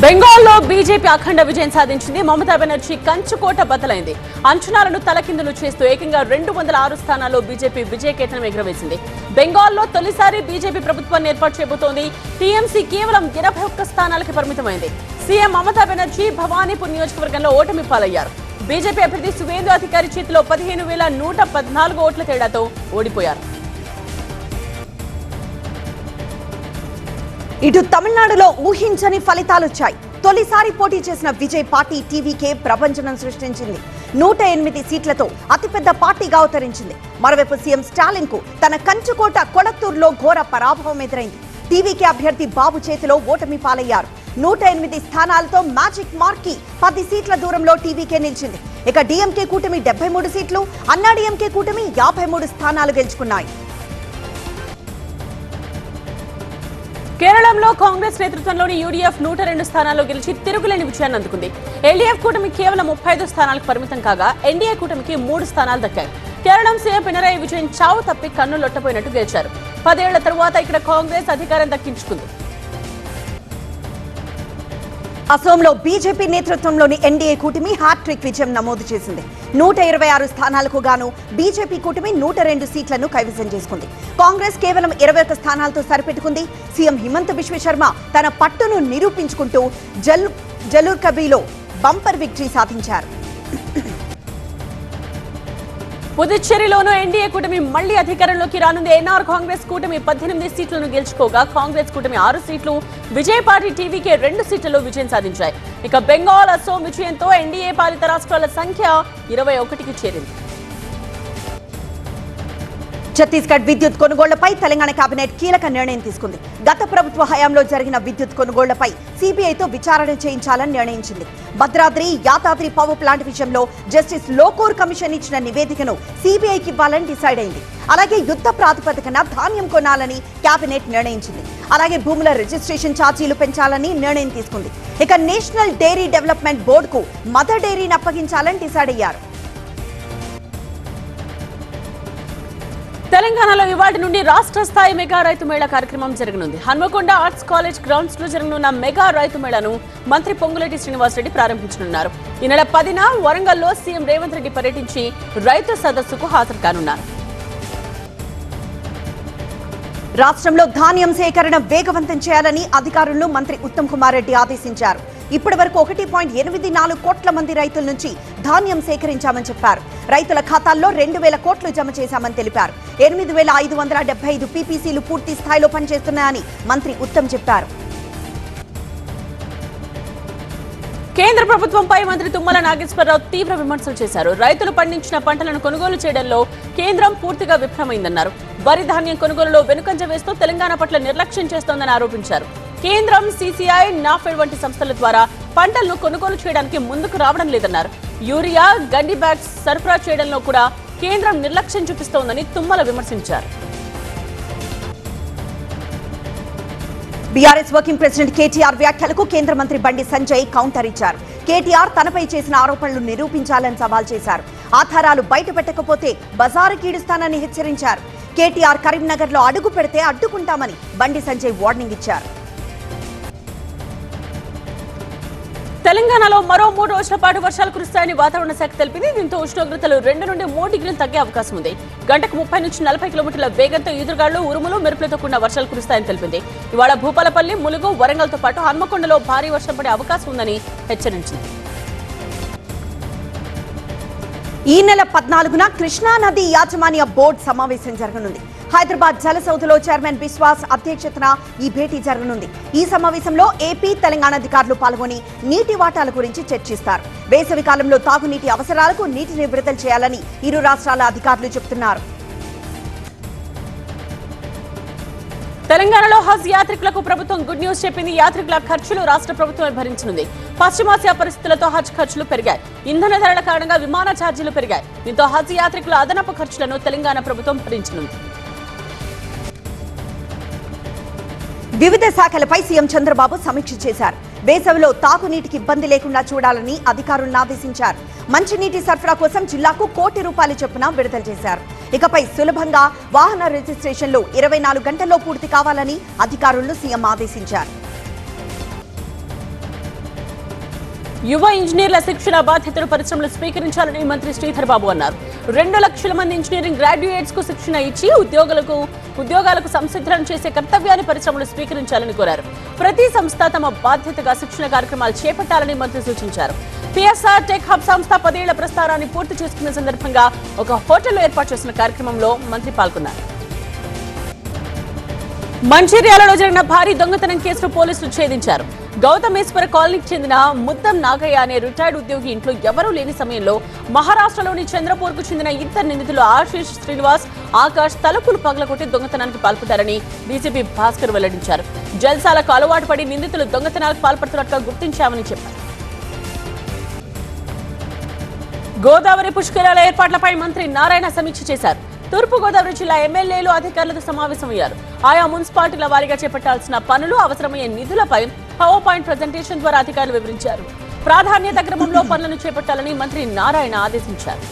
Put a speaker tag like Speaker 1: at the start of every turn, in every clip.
Speaker 1: బెంగాల్లో బీజేపీ అఖండ విజయం సాధించింది. మమతా బెనర్జీ కంచుకోట బద్దలైంది. అంచనాలను తలకిందులు చేస్తూ ఏకంగా 206 స్థానాల్లో బీజేపీ విజయకేతనం ఎగురవేసింది. బెంగాల్లో తొలిసారి బీజేపీ ప్రభుత్వాన్ని ఏర్పాటు చేయబోతోంది. టీఎంసీ కేవలం 21 స్థానాలకి పరిమితమైంది. సీఎం మమతా బెనర్జీ భవానీపూర్ నియోజకవర్గంలో ఓటమి పాలయ్యారు. బీజేపీ అభ్యర్థి సువేందు అధికారి చేతిలో 15,114 ఓట్ల తేడాతో ఓడిపోయారు.
Speaker 2: ఇటు తమిళనాడులో ఊహించని ఫలితాలొచ్చాయి. తొలిసారి పోటీ చేసిన విజయ్ పార్టీ టీవీకే ప్రభంజనం సృష్టించింది. 108 సీట్లతో అతిపెద్ద పార్టీగా అవతరించింది. మరోవైపు సీఎం స్టాలిన్ కు తన కంచుకోట కొళత్తూరులో ఘోర పరాభవం ఎదురైంది. టీవీకే అభ్యర్థి బాబు చేతిలో ఓటమి పాలయ్యారు. 108 స్థానాలతో మ్యాజిక్ మార్క్ కి 10 సీట్ల దూరంలో టీవీకే నిలిచింది. ఇక డీఎంకే కూటమి 73 సీట్లు, అన్నా డీఎంకే కూటమి 53 స్థానాలు గెలుచుకున్నాయి.
Speaker 1: కేరళంలో కాంగ్రెస్ నేతృత్వంలోని యూడీఎఫ్ 102 స్థానాల్లో గెలిచి తిరుగులేని విజయాన్ని అందుకుంది. ఎల్డీఎఫ్ కూటమి కేవలం 35 స్థానాలకు పరిమితం కాగా ఎన్డీఏ కూటమికి 3 స్థానాలు దక్కాయి. కేరళం సీఎం పినరయి విజయన్ చావు తప్పి కన్నులొట్టపోయినట్టు గెలిచారు. 10 ఏళ్ల తరువాత ఇక్కడ కాంగ్రెస్ అధికారం దక్కించుకుంది.
Speaker 2: అసోంలో బీజేపీ నేతృత్వంలోని ఎన్డీఏ కూటమి హ్యాట్రిక్ విజయం నమోదు చేసింది. 126 స్థానాలకు గాను బీజేపీ కూటమి 102 సీట్లను కైవసం చేసుకుంది. కాంగ్రెస్ కేవలం 21 స్థానాలతో సరిపెట్టుకుంది. సీఎం హిమంత బిశ్వ శర్మ తన పట్టును నిరూపించుకుంటూ జలూర్కబీలో బంపర్ విక్టరీ సాధించారు.
Speaker 1: పుదుచ్చేరిలోనూ ఎన్డీఏ కూటమి మళ్లీ అధికారంలోకి రానుంది. ఎన్ఆర్ కాంగ్రెస్ కూటమి 18 సీట్లను గెలుచుకోగా కాంగ్రెస్ కూటమి 6 సీట్లు, విజయ్ పార్టీ టీవీకే 2 సీట్లలో విజయం సాధించాయి. ఇక బెంగాల్, అసోం విజయంతో ఎన్డీఏ పాలిత రాష్ట్రాల సంఖ్య 21కి చేరింది.
Speaker 2: ఛత్తీస్గఢ్ విద్యుత్ కొనుగోళ్లపై తెలంగాణ కేబినెట్ కీలక నిర్ణయం తీసుకుంది. గత ప్రభుత్వ హయాంలో జరిగిన విద్యుత్ కొనుగోళ్లపై సీబీఐతో విచారణ చేయించాలని నిర్ణయించింది. భద్రాద్రి, యాదాద్రి పవర్ ప్లాంట్ విషయంలో జస్టిస్ లోకూర్ కమిషన్ ఇచ్చిన నివేదికను సీబీఐకి ఇవ్వాలని డిసైడ్ అయింది. అలాగే యుద్ధ ప్రాతిపదికన ధాన్యం కొనాలని కేబినెట్ నిర్ణయించింది. అలాగే భూముల రిజిస్ట్రేషన్ ఛార్జీలు పెంచాలని నిర్ణయం తీసుకుంది. ఇక నేషనల్ డైరీ డెవలప్మెంట్ బోర్డుకు మదర్ డైరీని అప్పగించాలని డిసైడ్ అయ్యారు.
Speaker 1: తెలంగాణలో ఇవాటి నుండి రాష్ట్ర స్థాయి మెగా రైతు మేళా కార్యక్రమం జరగనుంది. హన్మకొండ ఆర్ట్స్ కాలేజ్ గ్రౌండ్స్ లో జరగనున్న మెగా రైతు మేళాను మంత్రి పొంగులేటి శ్రీనివాసరెడ్డి ప్రారంభించనున్నారు. ఈ నెల 10న వరంగల్లో సీఎం రేవంత్ రెడ్డి పర్యటించి రైతు సదస్సుకు హాజరు కానున్నారు.
Speaker 2: రాష్ట్రంలో ధాన్యం సేకరణ వేగవంతం చేయాలని అధికారులను మంత్రి ఉత్తమ్ కుమార్ రెడ్డి ఆదేశించారు. ఇప్పటి వరకు 1.84 కోట్ల మంది రైతుల నుంచి ధాన్యం సేకరించామని చెప్పారు. రైతుల ఖాతాల్లో 2,000 కోట్లు జమ చేశామని తెలిపారు. 8,575 పీపీసీలు పూర్తి స్థాయిలో పనిచేస్తున్నాయని మంత్రి ఉత్తమ్ చెప్పారు.
Speaker 1: కేంద్ర ప్రభుత్వంపై మంత్రి తుమ్మల నాగేశ్వరరావు తీవ్ర విమర్శలు చేశారు. రైతులు పండించిన పంటలను కొనుగోలు చేయడంలో కేంద్రం పూర్తిగా విఫలమైందన్నారు. వరి ధాన్యం కొనుగోలులో వెనుకంజ వేస్తూ తెలంగాణ పట్ల నిర్లక్ష్యం చేస్తోందని ఆరోపించారు. కేంద్రం, సీసీఐ, నాఫెడ్ వంటి సంస్థల ద్వారా పంటలను కొనుగోలు చేయడానికి ముందుకు రావడం లేదన్నారు. యూరియా, గండి బ్యాగ్స్ సరఫరా చేయడంలో కూడా కేంద్రం నిర్లక్ష్యం చూపిస్తోందని తుమ్మల విమర్శించారు.
Speaker 2: బీఆర్ఎస్ వర్కింగ్ ప్రెసిడెంట్ కేటీఆర్ వ్యాఖ్యలకు కేంద్ర మంత్రి బండి సంజయ్ కౌంటర్ ఇచ్చారు. కేటీఆర్ తనపై చేసిన ఆరోపణలు నిరూపించాలని సవాల్ చేశారు. ఆధారాలు బయట పెట్టకపోతే బజారు కీడుస్తానని హెచ్చరించారు. కేటీఆర్ కరీంనగర్ లో అడుగు పెడితే అడ్డుకుంటామని బండి సంజయ్ వార్నింగ్ ఇచ్చారు.
Speaker 1: తెలంగాణలో మరో 3 రోజుల పాటు వర్షాలు కురుస్తాయని వాతావరణ శాఖ తెలిపింది. దీంతో ఉష్ణోగ్రతలు 2 నుండి 3 డిగ్రీలు తగ్గే అవకాశం ఉంది. గంటకు 30 నుంచి 40 కిలోమీటర్ల వేగంతో ఈదురుగాళ్లు, ఉరుములు, మెరుపులతో కూడిన వర్షాలు కురుస్తాయని తెలిపింది. ఇవాళ భూపాలపల్లి, ములుగు, వరంగల్తో పాటు హన్మకొండలో భారీ వర్షం పడే అవకాశం ఉందని హెచ్చరించింది.
Speaker 2: ఈ నెల 14న కృష్ణానది యాజమాన్య బోర్డు సమావేశం జరగనుంది. హైదరాబాద్ జలసౌధలో చైర్మన్ బిశ్వాస్ అధ్యక్షతన ఈ భేటీ జరగనుంది. ఈ సమావేశంలో ఏపీ, తెలంగాణ అధికారులు పాల్గొని నీటి వాటాల గురించి చర్చిస్తారు. వేసవి కాలంలో తాగునీటి అవసరాలకు నీటిని విడుదల చేయాలని ఇరు రాష్ట్రాల అధికారులు చెబుతున్నారు.
Speaker 1: తెలంగాణలో హజ్ యాత్రికులకు ప్రభుత్వం గుడ్ న్యూస్ చెప్పింది. యాత్రికుల ఖర్చులు రాష్ట్ర ప్రభుత్వమే భరించనుంది. పశ్చిమాసియా పరిస్థితులతో హజ్ ఖర్చులు పెరిగాయి. ఇంధన ధరల కారణంగా విమాన ఛార్జీలు పెరిగాయి. దీంతో హజ్ యాత్రికుల అదనపు ఖర్చులను తెలంగాణ ప్రభుత్వం భరించనుంది.
Speaker 2: వివిధ శాఖలపై సీఎం చంద్రబాబు సమీక్ష చేశారు. వేసవిలో తాగునీటికి ఇబ్బంది లేకుండా చూడాలని అధికారులను ఆదేశించారు. మంచినీటి సరఫరా కోసం జిల్లాకు ₹1 కోటి చొప్పున విడుదల చేశారు. ఇకపై సులభంగా వాహన రిజిస్ట్రేషన్లు 24 గంటల్లో పూర్తి కావాలని అధికారులను సీఎం ఆదేశించారు.
Speaker 1: యువ ఇంజనీర్ల శిక్షణ బాధ్యతలు పరిశ్రమలు స్వీకరించాలని మంత్రి శ్రీధర్ బాబు అన్నారు. 2 లక్షల మంది ఇంజనీరింగ్ గ్రాడ్యుయేట్స్ కు శిక్షణ ఇచ్చి ఉద్యోగాలకు సంసిద్ధులను చేసే కర్తవ్యాన్ని పరిశ్రమలు స్వీకరించాలని కోరారు. ప్రతి సంస్థ తమ బాధ్యతగా శిక్షణ కార్యక్రమాలు చేపట్టాలని మంత్రి సూచించారు. పిఎస్ఆర్ టెక్ హబ్ సంస్థ 10 ఏళ్ల ప్రస్థానాన్ని పూర్తి చేసుకున్న సందర్భంగా ఒక హోటల్లో ఏర్పాటు చేసిన కార్యక్రమంలో మంత్రి పాల్గొన్నారు. మంచిర్యాలలో జరిగిన భారీ దొంగతనం కేసును పోలీసులు ఛేదించారు. గౌతమేశ్వర కాలనీకి చెందిన ముద్దం నాగయ్య అనే రిటైర్డ్ ఉద్యోగి ఇంట్లో ఎవరూ లేని సమయంలో మహారాష్ట్రలోని చంద్రపూర్ కు చెందిన ఇద్దరు నిందితులు ఆశీష్, శ్రీనివాస్, ఆకాష్ తలుపులు పగలగొట్టి దొంగతనానికి పాల్పడ్డారని డీసీపీ భాస్కర్ వెల్లడించారు. జల్సాలకు అలవాటు పడి నిందితులు దొంగతనాలకు పాల్పడుతున్నట్లు గుర్తించామని చెప్పారు. గోదావరి పుష్కరాల ఏర్పాట్లపై మంత్రి నారాయణ సమీక్ష చేశారు. తూర్పు గోదావరి జిల్లా ఎమ్మెల్యేలు అధికారులతో సమావేశమయ్యారు. ఆయా మున్సిపాలిటీల వారీగా చేపట్టాల్సిన పనులు, అవసరమయ్యే నిధులపై పవర్ పాయింట్ ప్రజెంటేషన్ ద్వారా అధికారులు వివరించారు. ప్రాధాన్యత క్రమంలో పనులను చేపట్టాలని మంత్రి నారాయణ ఆదేశించారు.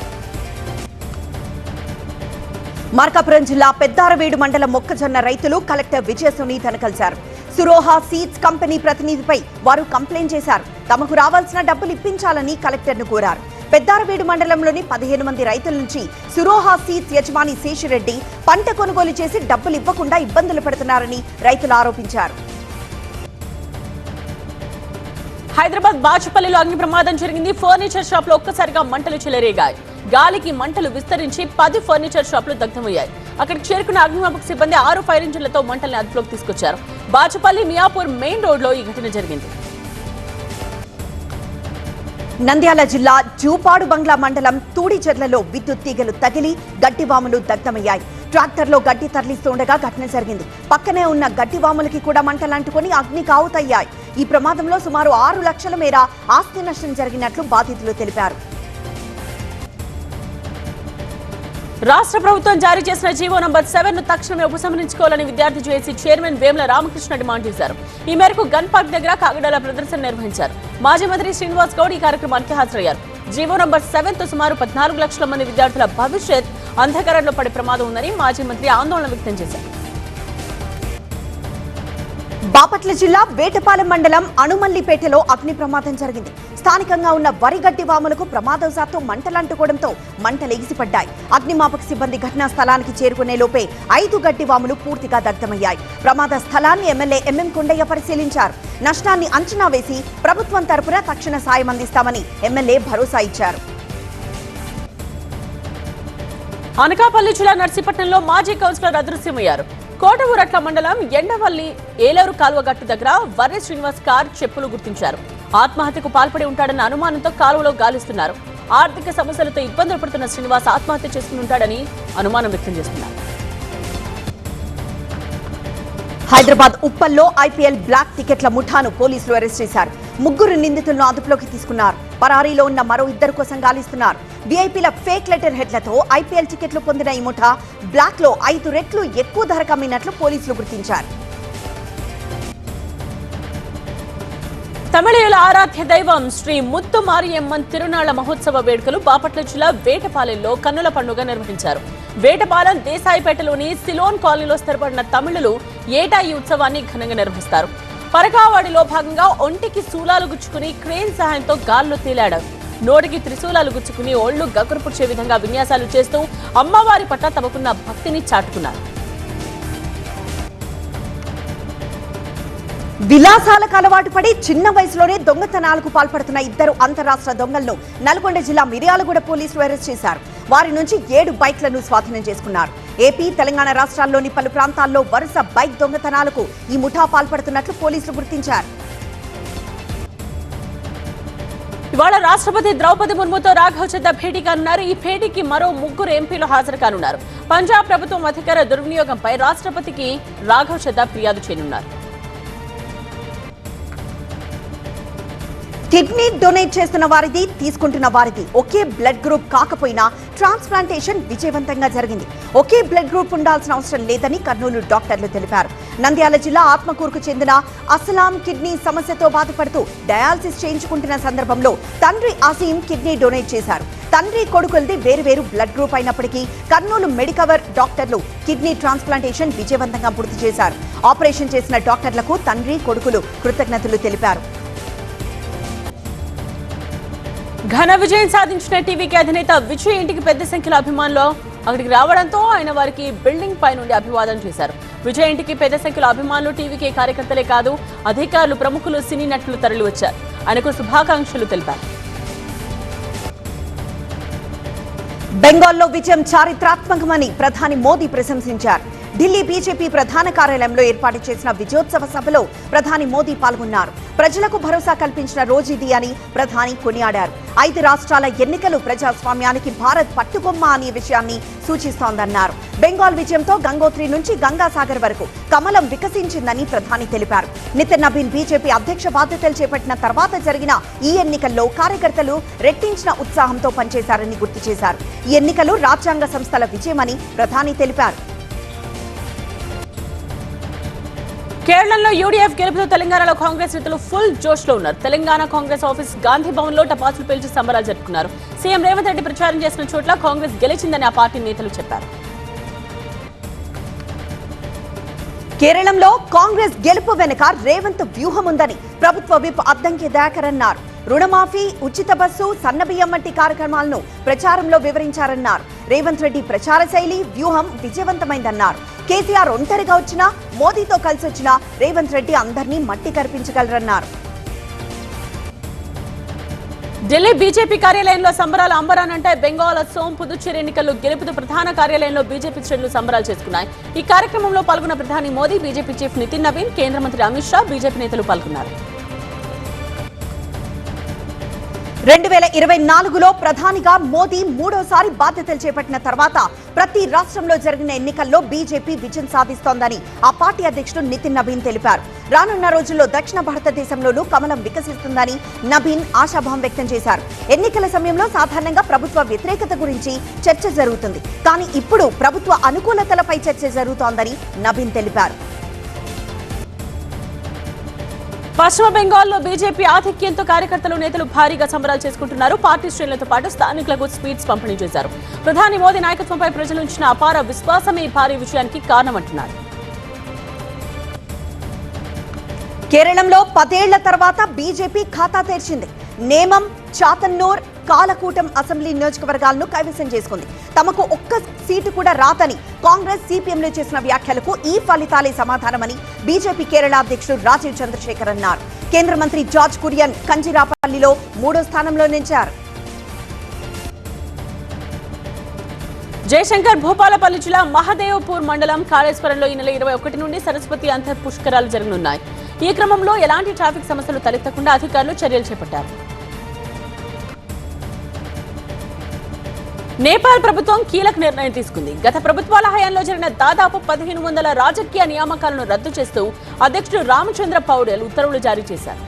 Speaker 2: మార్కాపురం జిల్లా పెద్దారవీడు మండలం మొక్కజొన్న రైతులు కలెక్టర్ విజయ సునీతను కలిశారు. సురోహా సీడ్స్ కంపెనీ ప్రతినిధిపై వారు కంప్లైంట్ చేశారు. తమకు రావాల్సిన డబ్బులు ఇప్పించాలని కలెక్టర్ను కోరారు. పెద్దారవీడు మండలంలోని 15 మంది రైతుల నుంచి సురోహా సీడ్స్ యజమాని శేషిరెడ్డి పంట కొనుగోలు చేసి డబ్బులు ఇవ్వకుండా ఇబ్బందులు పెడుతున్నారని రైతులు ఆరోపించారు.
Speaker 1: హైదరాబాద్ బాచుపల్లిలో అగ్ని ప్రమాదం జరిగింది. ఫర్నిచర్ షాప్ లో ఒక్కసారిగా మంటలు చెలరేగాయి. గాలికి మంటలు విస్తరించి 10 ఫర్నిచర్ షాపులు దగ్ధమయ్యాయి. అక్కడికి చేరుకున్న అగ్నిమాపక సిబ్బంది 6 ఫైర్ ఇంజిన్లతో మంటల్ని అదుపులోకి తీసుకొచ్చారు. బాచుపల్లి మియాపూర్ మెయిన్ రోడ్ లో ఈ ఘటన జరిగింది.
Speaker 2: నంద్యాల జిల్లా జూపాడు బంగ్లా మండలం తూడిచెర్లలో విద్యుత్ తీగలు తగిలి గడ్డివాములు దగ్ధమయ్యాయి. ట్రాక్టర్లో గడ్డి తరలిస్తుండగా ఘటన జరిగింది. పక్కనే ఉన్న గడ్డివాములకి కూడా మంటలంటుకొని అగ్నికి ఆవుతయ్యాయి. ఈ ప్రమాదంలో సుమారు 6 లక్షల మేర ఆస్తి నష్టం జరిగినట్లు బాధితులు తెలిపారు.
Speaker 1: రాష్ట్ర ప్రభుత్వం జారీ చేసిన జీవో నంబర్ 7 ను తక్షణమే ఉపసంహరించుకోవాలని విద్యార్థి JAC chairman Vemula Ramakrishna demand చేశారు. ఈ మేరకు గన్ పార్క్ దగ్గర కాగడాల ప్రదర్శన నిర్వహించారు. మాజీ మంత్రి శ్రీనివాస్ గౌడ్ ఈ కార్యక్రమానికి హాజరయ్యారు. జీవో నంబర్ 7 తో సుమారు 14 లక్షల మంది విద్యార్థుల భవిష్యత్ అంధకారంలో పడే ప్రమాదం ఉందని మాజీ మంత్రి ఆందోళన వ్యక్తం చేశారు.
Speaker 2: బాపట్ల జిల్లా వేటపాలెం మండలం అనుమల్లిపేటలో అగ్ని ప్రమాదం జరిగింది. స్థానికంగా ఉన్న వరి గడ్డి వాములకు ప్రమాదవశాత్తు మంటలంటుకోవడంతో మంటలు ఎగిసిపడ్డాయి. అగ్నిమాపక సిబ్బంది ఘటనా స్థలానికి చేరుకునే లోపే 5 గడ్డి వాములు పూర్తిగా దగ్ధమయ్యాయి. ప్రమాద స్థలాన్ని ఎమ్మెల్యే ఎంఎం కొండయ్య పరిశీలించారు. నష్టాన్ని అంచనా వేసి ప్రభుత్వం తరపున తక్షణ సాయం అందిస్తామని ఎమ్మెల్యే భరోసా ఇచ్చారు.
Speaker 1: అనకాపల్లి జిల్లా నర్సీపట్నంలో మాజీ కౌన్సిలర్ అదృశ్యమయ్యారు. కోటఊరట్ల మండలం ఎండవల్లి ఏలేరు కాలువగట్టు దగ్గర వర్రె శ్రీనివాస్ కార్ చెప్పులు గుర్తించారు. ఆత్మహత్యకు పాల్పడి ఉంటాడన్న అనుమానంతో కాలువలో గాలిస్తున్నారు. ఆర్థిక సమస్యలతో ఇబ్బందులు పడుతున్న శ్రీనివాస్ ఆత్మహత్య చేసుకుని ఉంటాడని అనుమానం వ్యక్తం చేస్తున్నారు.
Speaker 2: హైదరాబాద్ ఉప్పల్లో ఐపీఎల్ బ్లాక్ టికెట్ల ముఠాను పోలీసులు అరెస్ట్ చేశారు. 3 నిందితులను అదుపులోకి తీసుకున్నారు. పరారీలో ఉన్న మరో 2 కోసం గాలిస్తున్నారు. వీఐపీల ఫేక్ లెటర్ హెడ్లతో ఐపీఎల్ టికెట్లు పొందిన ఈ ముఠా బ్లాక్ లో 5 రెట్లు ఎక్కువ ధరకు అమ్మినట్లు పోలీసులు గుర్తించారు.
Speaker 1: తమిళుల ఆరాధ్య దైవం శ్రీ ముత్తు మారియమ్మన్ తిరునాళ్ల మహోత్సవ వేడుకలు బాపట్ల జిల్లా వేటపాలెంలో కన్నుల పండుగ నిర్వహించారు. వేటపాలెం దేశాయిపేటలోని సిలోన్ కాలనీలో స్థిరపడిన తమిళులు ఏటా ఈ ఉత్సవాన్ని ఘనంగా నిర్వహిస్తారు. పరకావాడిలో భాగంగా ఒంటికి శూలాలు గుచ్చుకుని క్రేన్ సహాయంతో గాల్లో తేలాడారు. నోటికి త్రిశూలాలు గుచ్చుకుని ఒళ్లు గగురుపుచ్చే విధంగా విన్యాసాలు చేస్తూ అమ్మవారి పట్ల తమకున్న భక్తిని చాటుకున్నారు.
Speaker 2: విలాసాలకు అలవాటు పడి చిన్న వయసులోనే దొంగతనాలకు పాల్పడుతున్న 2 అంతరాష్ట్ర దొంగలను నల్గొండ జిల్లా మిర్యాలగూడ పోలీసులు అరెస్ట్ చేశారు. వారి నుంచి 7 బైక్లను స్వాధీనం చేసుకున్నారు. ఏపీ, తెలంగాణ రాష్ట్రాల్లోని పలు ప్రాంతాల్లో వరుస బైక్ దొంగతనాలకు ఈ ముఠా పాల్పడుతున్నట్లు పోలీసులు గుర్తించారు.
Speaker 1: ఇవాళ రాష్ట్రపతి ద్రౌపది ముర్ముతో రాఘవ్ చద్దా భేటీ కానున్నారు. ఈ భేటీకి మరో 3 ఎంపీలు హాజరు కానున్నారు. పంజాబ్ ప్రభుత్వం అధికార దుర్వినియోగంపై రాష్ట్రపతికి రాఘవ్ చద్దా ఫిర్యాదు చేయనున్నారు.
Speaker 2: కిడ్నీ డొనేట్ చేస్తున్న వారిది, తీసుకుంటున్న వారిది ఒకే బ్లడ్ గ్రూప్ కాకపోయినా ట్రాన్స్ప్లాంటేషన్ విజయవంతంగా జరిగింది. ఒకే బ్లడ్ గ్రూప్ ఉండాల్సిన అవసరం లేదని కర్నూలు డాక్టర్లు తెలిపారు. నంద్యాల జిల్లా ఆత్మకూరుకు చెందిన అస్లాం కిడ్నీ సమస్యతో బాధపడుతూ డయాలసిస్ చేయించుకుంటున్న సందర్భంలో తండ్రి అసీం కిడ్నీ డొనేట్ చేశారు. తండ్రి కొడుకులది వేరువేరు బ్లడ్ గ్రూప్ అయినప్పటికీ కర్నూలు మెడికవర్ డాక్టర్లు కిడ్నీ ట్రాన్స్ప్లాంటేషన్ విజయవంతంగా పూర్తి చేశారు. ఆపరేషన్ చేసిన డాక్టర్లకు తండ్రి కొడుకులు కృతజ్ఞతలు తెలిపారు.
Speaker 1: ఘన విజయం సాధించిన టీవీకి అధినేత విజయ్ ఇంటికి పెద్ద సంఖ్యలో అభిమానులు అక్కడికి రావడంతో ఆయన వారికి బిల్డింగ్ పై నుండి అభివాదం చేశారు. విజయ్ ఇంటికి పెద్ద సంఖ్యలో అభిమానులు, టీవీకే కార్యకర్తలే కాదు అధికారులు, ప్రముఖులు, సినీ నటులు తరలి వచ్చారు. ఆయనకు శుభాకాంక్షలు తెలిపారు.
Speaker 2: బెంగాల్లో విజయం చారిత్రాత్మకమని ప్రధాని మోదీ ప్రశంసించారు. ఢిల్లీ బీజేపీ ప్రధాన కార్యాలయంలో ఏర్పాటు చేసిన విజయోత్సవ సభలో ప్రధాని మోదీ పాల్గొన్నారు. ప్రజలకు భరోసా కల్పించిన రోజుది అని ప్రధాని కొనియాడారు. 5 రాష్ట్రాల ఎన్నికలు ప్రజాస్వామ్యానికి భారత్ పట్టుకొమ్మ అనే విషయాన్ని సూచిస్తోందన్నారు. బెంగాల్ విజయంతో గంగోత్రి నుంచి గంగాసాగర్ వరకు కమలం వికసించిందని ప్రధాని తెలిపారు. నితిన్ నబీన్ బీజేపీ అధ్యక్ష బాధ్యతలు చేపట్టిన తర్వాత జరిగిన ఈ ఎన్నికల్లో కార్యకర్తలు రెట్టించిన ఉత్సాహంతో పనిచేశారని గుర్తు చేశారు. ఈ ఎన్నికలు రాజ్యాంగ సంస్థల విజయమని ప్రధాని తెలిపారు.
Speaker 1: కేరళలో యూడీఎఫ్ గెలుపుతో తెలంగాణలో కాంగ్రెస్ నేతలు ఫుల్ జోష్ లో ఉన్నారు. తెలంగాణ కాంగ్రెస్ ఆఫీస్ గాంధీ భవన్ లో టపాసులు పేల్చి సంబరాలు జరుపుకున్నారు. సీఎం రేవంత్ రెడ్డి ప్రచారం చేసిన చోట్ల కాంగ్రెస్ గెలిచిందని ఆ పార్టీ నేతలు చెప్పారు.
Speaker 2: కేరళంలో కాంగ్రెస్ గెలుపు వెనుక రేవంత్ వ్యూహం ఉందని ప్రభుత్వ విప్ అద్దంకి దయాకర్ అన్నారు. రుణమాఫీ, ఉచిత బస్సు, సన్నబియ్యం వంటి కార్యక్రమాలను ప్రచారంలో వివరించారన్నారు. రేవంత్ రెడ్డి ప్రచార శైలి, వ్యూహం విజయవంతమైందన్నారు. కేసీఆర్ ఒంటరిగా వచ్చినా, మోదీతో కలిసి వచ్చినా రేవంత్ రెడ్డి అందరినీ మట్టి కరిపించగలరన్నారు.
Speaker 1: ఢిల్లీ బీజేపీ కార్యాలయంలో సంబరాలు అంబరానంటే బెంగాల్, అసోం, పుదుచ్చేరి ఎన్నికల్లో గెలుపుతో ప్రధాన కార్యాలయంలో బీజేపీ శ్రేణులు సంబరాలు చేసుకున్నాయి. ఈ కార్యక్రమంలో పాల్గొన్న ప్రధాని మోదీ, బీజేపీ చీఫ్ నితిన్ నబీన్, కేంద్ర మంత్రి అమిత్ షా, బీజేపీ నేతలు పాల్గొన్నారు.
Speaker 2: 2024లో ప్రధానిగా మోదీ మూడోసారి బాధ్యతలు చేపట్టిన తర్వాత ప్రతి రాష్ట్రంలో జరిగిన ఎన్నికల్లో బీజేపీ విజయం సాధిస్తోందని ఆ పార్టీ అధ్యక్షుడు నితిన్ నబీన్ తెలిపారు. రానున్న రోజుల్లో దక్షిణ భారతదేశంలోనూ కమలం వికసిస్తుందని నబీన్ ఆశాభావం వ్యక్తం చేశారు. ఎన్నికల సమయంలో సాధారణంగా ప్రభుత్వ వ్యతిరేకత గురించి చర్చ జరుగుతుంది, కానీ ఇప్పుడు ప్రభుత్వ అనుకూలతలపై చర్చ జరుగుతోందని నబీన్ తెలిపారు.
Speaker 1: పశ్చిమ బెంగాల్లో బీజేపీ ఆధిక్యంతో కార్యకర్తలు, నేతలు భారీగా సంబరాలు చేసుకుంటున్నారు. పార్టీ శ్రేణులతో పాటు స్థానికులకు స్వీట్స్ పంపిణీ చేశారు. ప్రధాని మోదీ నాయకత్వంపై ప్రజల ఉంచిన అపార విశ్వాసమే భారీ విజయానికి కారణమంటున్నారు.
Speaker 2: కేరళంలో 10 ఏళ్ల తర్వాత బీజేపీ ఖాతా తెరిచింది. నేమం, చాతన్నూర్, కాలకూటం అసెంబ్లీ నియోజకవర్గాలను కైవసం చేసుకుంది. తమకు ఒక్క సీటు కూడా రాదని కాంగ్రెస్, సిపిఎంలు చేసిన వ్యాఖ్యలకు ఈ ఫలితాలే సమాధానమని బీజేపీ కేరళ అధ్యక్షుడు రాజీవ్ చంద్రశేఖర్ అన్నారు. కేంద్ర మంత్రి జార్జ్ కురియన్ కంజిరాపల్లిలో 3వ స్థానంలో నిలిచారు.
Speaker 1: జయశంకర్ భూపాలపల్లి జిల్లా మహదేవ్పూర్ మండలం కాళేశ్వరంలో ఈ నెల 21 నుండి సరస్వతి అంతర్ పుష్కరాలు జరగనున్నాయి. ఈ క్రమంలో ఎలాంటి ట్రాఫిక్ సమస్యలు తలెత్తకుండా అధికారులు చర్యలు చేపట్టారు. నేపాల్ ప్రభుత్వం కీలక నిర్ణయం తీసుకుంది. గత ప్రభుత్వాల హయాంలో జరిగిన దాదాపు 1500 రాజకీయ నియామకాలను రద్దు చేస్తూ అధ్యక్షుడు రామచంద్ర పౌడేల్ ఉత్తర్వులు జారీ చేశారు.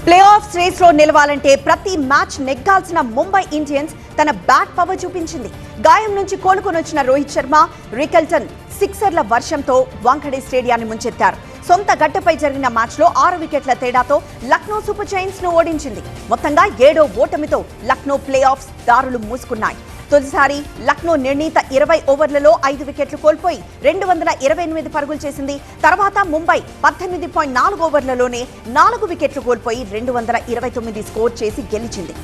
Speaker 2: ప్లే ఆఫ్ రేస్ లో నిలవాలంటే ప్రతి మ్యాచ్ నెగ్గాల్సిన ముంబై ఇండియన్స్ తన బ్యాట్ పవర్ చూపించింది. గాయం నుంచి కోలుకొని వచ్చిన రోహిత్ శర్మ, రికల్టన్ సిక్సర్ల వర్షంతో వాంఖడే స్టేడియాన్ని ముంచెత్తారు. సొంత గడ్డపై జరిగిన మ్యాచ్లో 6 వికెట్ల తేడాతో లక్నో సూపర్ జైంట్స్ ను ఓడించింది. మొత్తంగా 7వ ఓటమితో లక్నో ప్లే ఆఫ్స్ దారులు మూసుకున్నాయి. తొలిసారి లక్నో నిర్ణీత 20 ఓవర్లలో 5 వికెట్లు కోల్పోయి 228 పరుగులు చేసింది. తర్వాత ముంబై 18.4 ఓవర్లలోనే 4 వికెట్లు కోల్పోయి 229 స్కోర్ చేసి గెలిచింది.